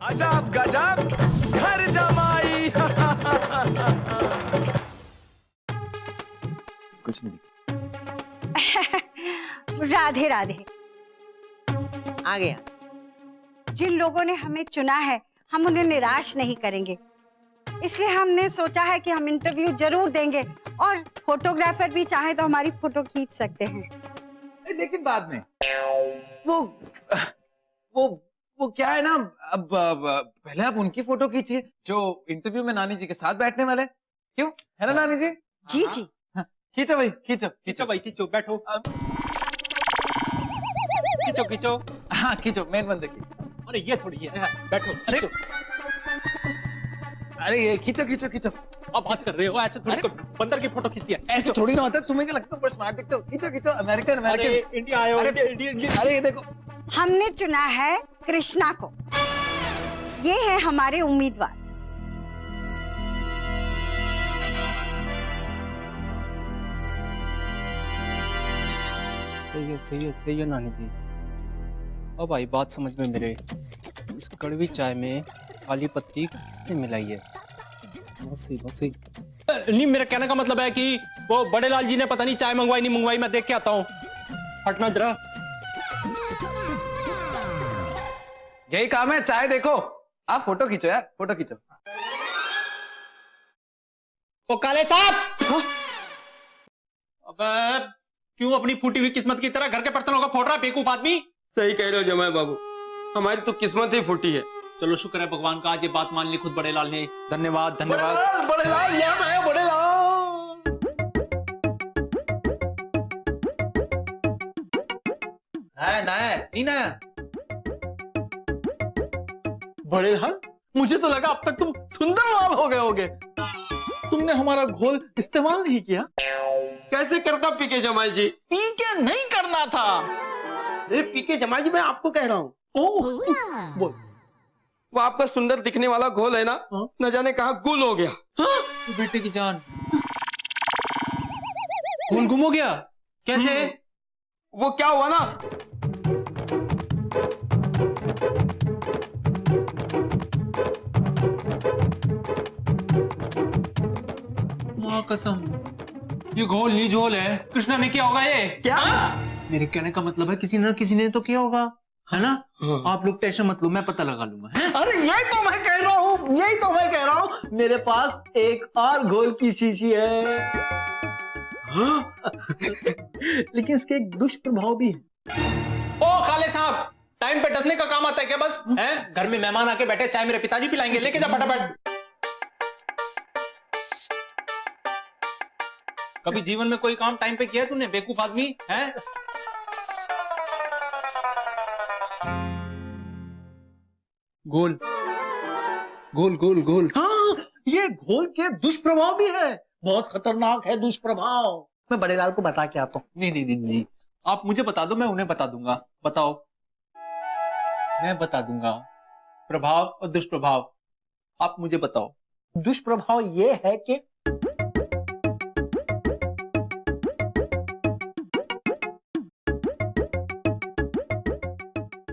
अजब गजब घर जमाई। कुछ नहीं। राधे राधे। आ गया। जिन लोगों ने हमें चुना है हम उन्हें निराश नहीं करेंगे, इसलिए हमने सोचा है कि हम इंटरव्यू जरूर देंगे और फोटोग्राफर भी चाहे तो हमारी फोटो खींच सकते हैं। लेकिन बाद में वो क्या है ना, अब पहले आप उनकी फोटो खींचिए जो इंटरव्यू में नानी जी के साथ बैठने वाले। क्यों, है ना नानी जी? जी जी। खींचो भाई, खींचो खींचो भाई, खींचो, बैठो। खींचो खींचो। हाँ खींचो, मेन बंदे की। अरे ये थोड़ी है, बैठो खींचो। अरे ये खींचो खींचो खींचो। अब बात कर रहे हो, ऐसे थोड़ी कोई बंदर की फोटो खींचती है। ऐसे थोड़ी ना होता है, तुम्हें क्या लगता है स्मार्ट दिखते हो? खींचो खींचो, अमेरिकन अरे अमेरिकन। इंडिया आए हो, अरे इंडिया। अरे ये देखो, हमने चुना है कृष्णा को, ये है हमारे उम्मीदवार। सही है नानी जी। अब आई बात समझ में मेरे। इस कड़वी चाय में काली पत्ती किसने मिलाई है? बहुत सही। नहीं, मेरा कहने का मतलब है कि वो बड़े लाल जी ने पता नहीं चाय मंगवाई नहीं मंगवाई, मैं देख के आता हूँ। हटना जरा। यही काम है, चाय देखो। आप फोटो खींचो यार, फोटो खींचो। ओ काले साहब! अबे क्यों अपनी फूटी हुई किस्मत की तरह घर के बर्तनों को फोड़ रहा है बेवकूफ आदमी? सही कह रहे हो जमाई बाबू, हमारी तो किस्मत ही फूटी है। चलो शुक्र है भगवान का, आज ये बात मान ली खुद बड़े लाल ने। धन्यवाद धन्यवाद। बड़े लाल याद आया, बड़े लाल। नहीं बड़े लाल, मुझे तो लगा अब तक तुम सुंदर लाल हो गए होगे। तुमने हमारा घोल इस्तेमाल नहीं किया। कैसे करता पीके जमाई जी? पी के नहीं करना था। अरे पीके जमाई जी, मैं आपको कह रहा हूँ। ओह, बोल। वो आपका सुंदर दिखने वाला घोल है ना, न जाने कहाँ गुल हो गया। बेटे की जान, खून गुम हो गया कैसे? वो क्या हुआ ना, माँ कसम, ये घोल नहीं झोल है। कृष्णा ने किया होगा ये। क्या? मेरे कहने का मतलब है किसी ने तो किया होगा, है ना? आप लोग टेंशन मत लो, मैं पता लगा लूंगा। है? अरे यही तो मैं कह रहा हूँ, मेरे पास एक और घोल की शीशी है। लेकिन इसके एक दुष्प्रभाव भी है। ओ काले साहब, टाइम पे डसने का काम आता है क्या बस? हैं? घर में मेहमान आके बैठे, चाय मेरे पिताजी पिलाएंगे, लेके जा फटाफट। कभी जीवन में कोई काम टाइम पे किया है तूने बेवकूफ आदमी? है? गोल गोल गोल गोल। हाँ, ये घोल के दुष्प्रभाव भी है, बहुत खतरनाक है दुष्प्रभाव। मैं बड़े लाल को बता के आता हूँ। नहीं, आप मुझे बता दो, मैं उन्हें बता दूंगा। बताओ। मैं बता दूंगा प्रभाव और दुष्प्रभाव, आप मुझे बताओ। दुष्प्रभाव ये है कि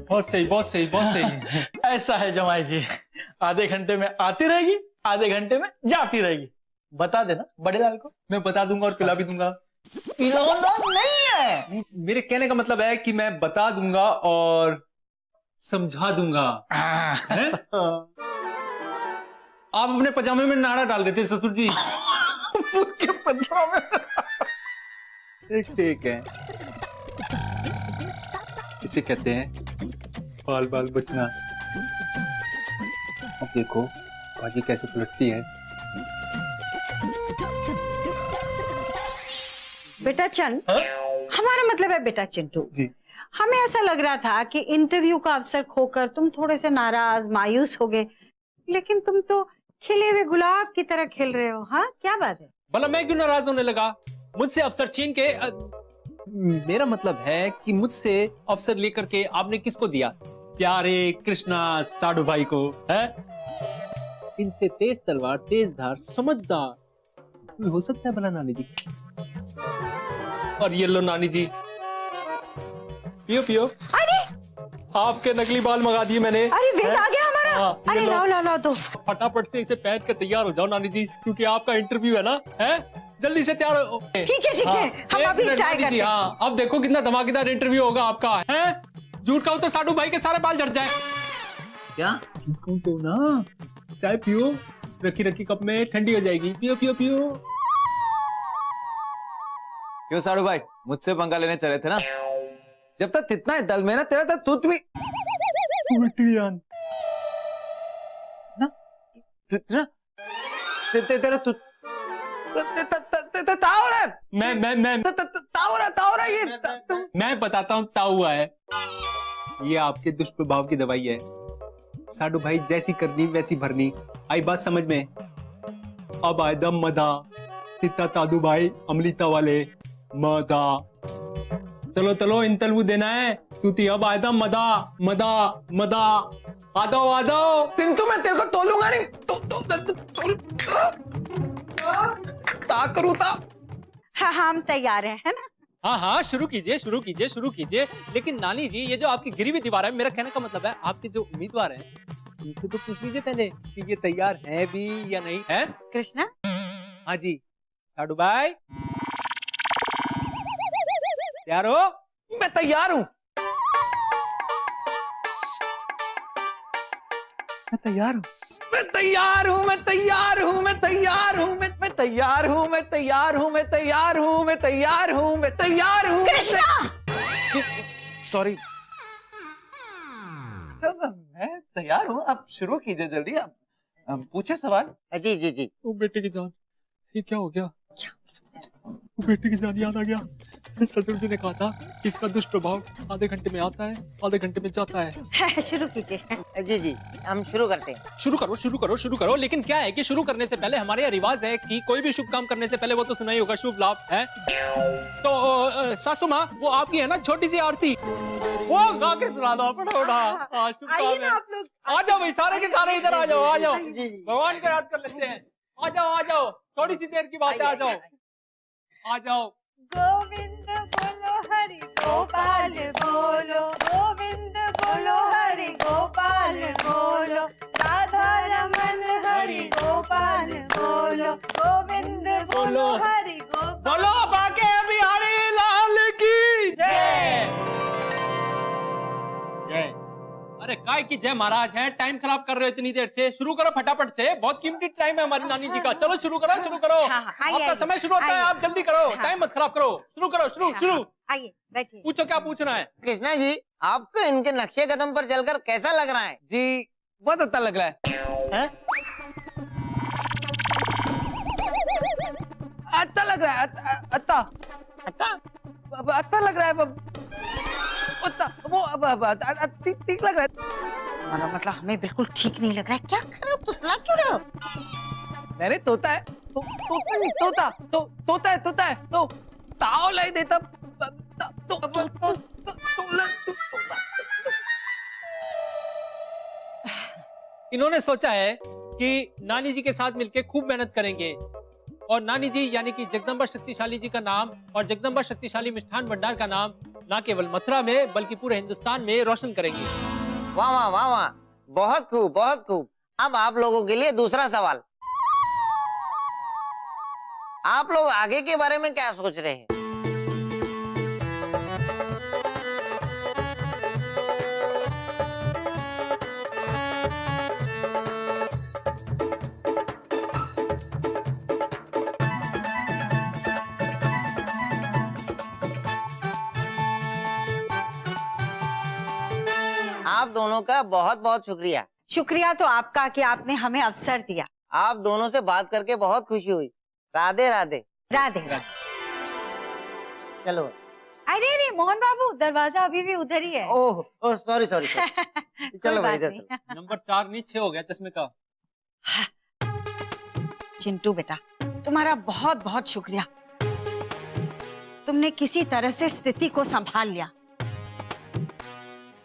बहुत सही। ऐसा है जमाई जी, आधे घंटे में आती रहेगी, आधे घंटे में जाती रहेगी। बता देना बड़े लाल को। मैं बता दूंगा और पिला भी दूंगा। पिलाना नहीं है। मेरे कहने का मतलब है कि मैं बता दूंगा और समझा दूंगा। हैं? आप अपने पजामे में नाड़ा डाल रहे थे ससुर जी। उनके पजामे एक से एक है, इसे कहते हैं बाल बाल बचना। अब देखो भाजी कैसे पलटती है। बेटा चंद, हमारा मतलब है बेटा चिंटू जी। हमें ऐसा लग रहा था कि इंटरव्यू का अवसर खोकर तुम थोड़े से नाराज मायूस हो गए, लेकिन तुम तो खिले हुए गुलाब की तरह खिल रहे हो। हाँ, क्या बात है? भला मैं क्यों नाराज होने लगा? मुझसे अफसर छीन के मेरा मतलब है कि मुझसे अफसर लेकर के आपने किसको दिया? प्यारे कृष्णा साडू भाई को। है? इनसे तेज तलवार, तेज धार, समझदार हो सकता है भला नानी जी? और ये लो नानी जी, पियो। अरे आपके नकली बाल मंगा दिए मैंने। अरे वेट आ गया हमारा। हाँ, ये अरे लो। लाओ लाओ लाओ दो। फटाफट से इसे पहन के तैयार हो जाओ नानी जी, क्योंकि आपका इंटरव्यू है ना, है? जल्दी से तैयार हो। ठीक है हाँ, हम एक अभी मिनट ट्राई नानी करते जी, हैं। हाँ, अब देखो कितना धमाकेदार इंटरव्यू होगा आपका, है? झूठ कहूं तो साडू भाई के सारे बाल झड़ जाए। क्या? झूठ कहूं तो ना, चाय पियो, रखी रखी कप में ठंडी हो जाएगी, पियो पियो पियो। क्यों साड़ू भाई, मुझसे पंगा लेने चले थे ना? जब तक इतना है दल में ना तेरा, तक तुत भी बेटी जान, ना तेरा तू ताऊ रहा है। मैं ताऊ रहा ये मैं बताता हूँ ताऊ हुआ है। ये आपके दुष्प्रभाव की दवाई है। साडू भाई जैसी करनी वैसी भरनी, आई बात समझ में? अब आए दम मदा, तिता तादू भाई अमलिता वाले मदा। चलो चलो इन तलवू देना है, तूती अब आए दम मदा मदा मदा। आ जाओ तिंतु मैं तेरे को तोलूंगा नहीं। ता करूँ ता। हाँ हम तैयार हैं, है ना? हाँ हाँ शुरू कीजिए शुरू कीजिए शुरू कीजिए। लेकिन नानी जी, ये जो आपकी गिरी हुई दीवार है, मेरा कहने का मतलब है आपके जो उम्मीदवार हैं उनसे तो पूछ लीजिए पहले कि ये तैयार है भी या नहीं है। कृष्णा हाँ जी साडू भाई, तैयार हो? मैं तैयार हूँ। मैं तैयार हूँ। मैं तैयार हूँ। मैं तैयार हूँ। मैं तैयार हूँ। मैं तैयार हूँ। मैं तैयार हूँ। मैं तैयार हूँ। मैं तैयार हूँ। मैं तैयार हूँ। कृष्णा सॉरी। मैं तैयार हूँ, आप शुरू कीजिए जल्दी। आप पूछे सवाल। जी जी जी। ओ बेटे की जान, ये क्या हो गया? बेटे की जान याद आ गया। ससुर जी ने कहा था कि इसका दुष्प्रभाव आधे घंटे में आता है, आधे घंटे में जाता है। शुरू कीजिए। जी जी, हम शुरू करते हैं। शुरू करो शुरू करो शुरू करो। लेकिन क्या है कि शुरू करने से पहले हमारे यहाँ रिवाज है कि कोई भी शुभ काम करने से पहले वो तो सुना ही होगा, शुभ लाभ है। तो सासू माँ, वो आपकी है ना छोटी सी आरती, वो गा के सुना दो फटाफट। शुभ काम है। आप लोग आ जाओ भाई, सारे के सारे इधर आ जाओ, आ जाओ, जी जी। भगवान को याद कर लेते हैं। आ जाओ आ जाओ, थोड़ी सी देर की बात है, आ जाओ आ जाओ। गोविंद बोलो हरि गोपाल बोलो, गोविंद बोलो हरि गोपाल बोलो, राधा रमन हरि गोपाल बोलो, गोविंद बोलो हरि गोपाल। बोलो बाके बिहारी लाल की जय। जय। अरे काय की जय महाराज है, टाइम खराब कर रहे हो इतनी देर से। शुरू करो फटाफट से, बहुत कीमती टाइम है हमारी नानी जी का। चलो शुरू करो शुरू करो। हाँ, आइए, आपका आइए, समय शुरू होता है, आइए। आप जल्दी करो, हाँ। टाइम मत खराब करो। शुरू करो, शुरू शुरू। आइए बैठिए। पूछो क्या पूछना है। कृष्णा जी, आपको इनके नक्शे कदम पर चलकर कैसा लग रहा है? जी बहुत अच्छा लग रहा है। हैं? अच्छा लग रहा है। अच्छा अच्छा। अच्छा लग रहा है। अच्छा वो ठीक लग रहा है। हमारा मतलब हमें बिल्कुल ठीक नहीं लग रहा है। क्या कर रहे हो? तुतला क्यों रहे हो? मैंने तोता है तोता है तो ताव लाई देता इन्होंने सोचा है कि नानी जी के साथ मिलकर खूब मेहनत करेंगे और नानी जी यानी कि जगदम्बा शक्तिशाली जी का नाम और जगदम्बा शक्तिशाली मिष्ठान भंडार का नाम ना केवल मथुरा में बल्कि पूरे हिंदुस्तान में रोशन करेंगे। वाह वाह वाह वाह, बहुत खूब बहुत खूब। अब आप लोगों के लिए दूसरा सवाल। आप लोग आगे के बारे में क्या सोच रहे हैं? आप दोनों का बहुत बहुत शुक्रिया। शुक्रिया तो आपका कि आपने हमें अवसर दिया। आप दोनों से बात करके बहुत खुशी हुई। राधे राधे। राधे। चलो। अरे अरे मोहन बाबू, दरवाजा अभी भी उधर ही है। ओह ओह, सॉरी सॉरी। कोई चलो भाई, बात इधर नहीं। चलो। नंबर 4 नहीं 6 हो गया चश्मे का। चिंटू बेटा, तुम्हारा बहुत बहुत शुक्रिया। तुमने किसी तरह से स्थिति को संभाल लिया।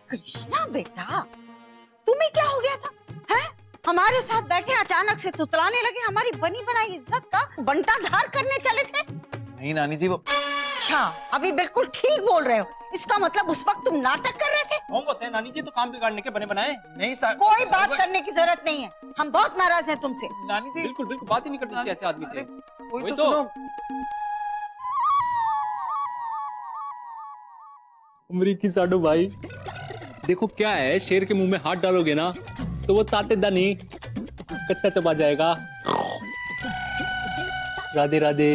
कृष्णा बेटा, तुम्हें क्या हो गया था? हैं? हमारे साथ बैठे अचानक से तुतलाने लगे, हमारी बनी बनाई इज्जत का बंटाधार करने चले थे। नहीं नानी जी, वो अच्छा, अभी बिल्कुल ठीक बोल रहे हो। इसका मतलब उस वक्त तुम नाटक कर रहे थे। कौन बोलते हैं नानी जी, तो काम बिगाड़ने के बने बनाए। नहीं सर, कोई बात करने की जरूरत नहीं है, हम बहुत नाराज हैं तुमसे। नानी जी बिल्कुल बिल्कुल बात ही नहीं करनी चाहिए ऐसे आदमी से। कोई वही तो तो। सुनो। उमरी की साडू भाई, देखो क्या है, शेर के मुंह में हाथ डालोगे ना तो वो चाटेदा नहीं, कच्चा चबा जाएगा। राधे राधे,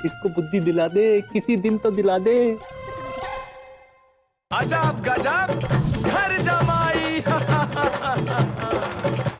इसको बुद्धि दिला दे, किसी दिन तो दिला दे। अजब गजब घर जब